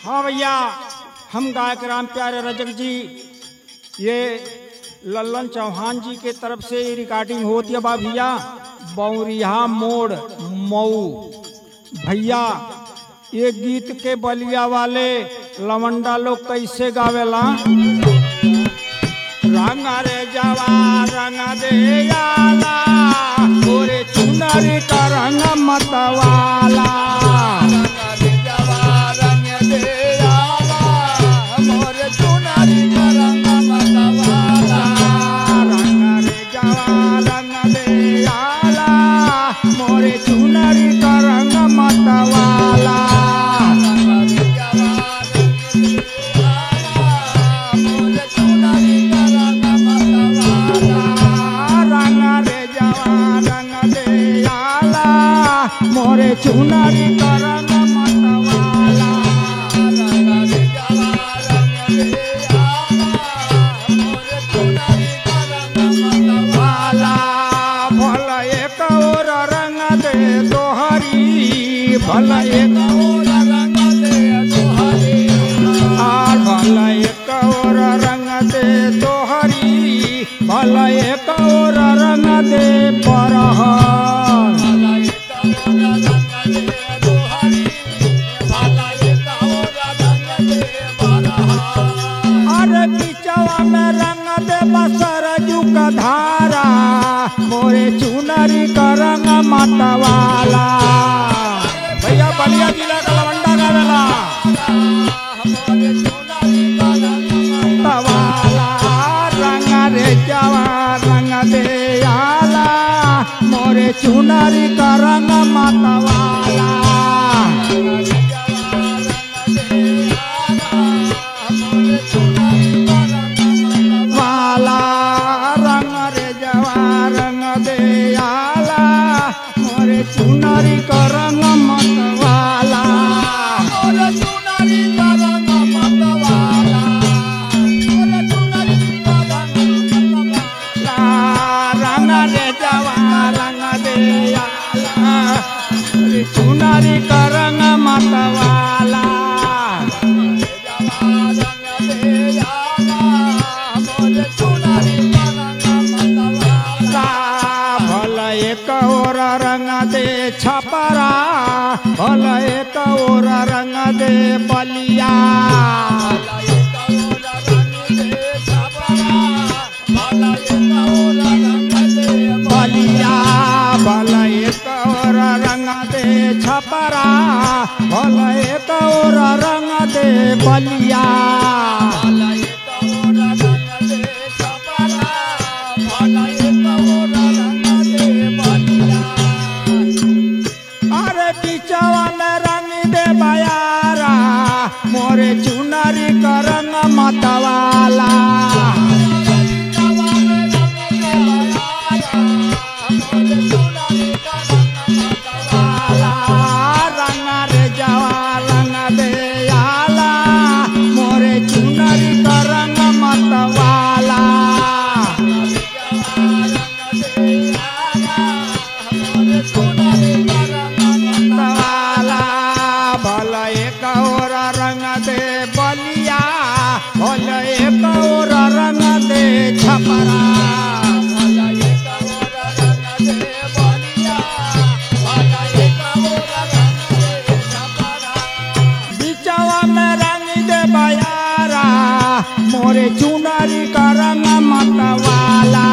हाँ भैया, हम गायक राम प्यारे रजक जी, ये लल्लन चौहान जी के तरफ से ये रिकॉर्डिंग होती है भैया, बौरिया मोड़ मऊ। भैया ये गीत के बलिया वाले लवंडा लोग कैसे गावेला? रंग रे जवा रंग दे आला, गोरे चुनरी का रंग मतवाला। मोरे चुनरी का रंग मतवाला, भल एक और रंग दे तोहरी, भल एक और रंग दे तोहरी, भल एक और रंग दे तोहरी, भल एक और रंग दे परहर। सरजू का धारा, मोरे चुनरी का रंग मतवाला। भैया बलिया जिला का लवंडा गावेला, मतवाला रंग रे जवा रंग दे आला, मोरे चुनरी का रंग मतवाला। चुनरी का रंग मतवाला, चुनरी का रंग मतवाला, चुनरी का रंग मतवाला। रंग रे जवा रंग दे आला, चुनरी का रंग मतवाला। भल एक और रंग दे छपरा, भल एक और रंग दे बलिया, बलिया भल एक और रंग दे छपरा, भल एक और रंग दे बलिया। मोरे चुनरी का रंग मतवाला, रंग रे जवा रंग दे आला, मोरे चुनरी का रंग मतवाला। भल एक और रंग दे बलिया, भल एक और रंग दे छपरा, भल एक और रंग दे बलिया, भल एक और रंग दे छपरा। बिचवा में रंग दे बयारा, मोरे चुनरी का रंग मतवाला।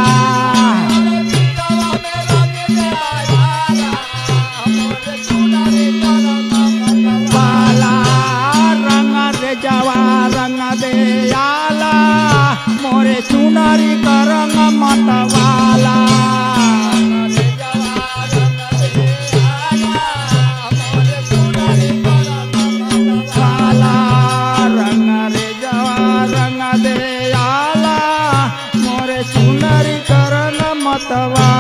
जवा रंग दे आला, मोरे चुनरी का रंग मतवाला। रंग रे जवा रंग दे आला, मोरे चुनरी का रंग मतवाला।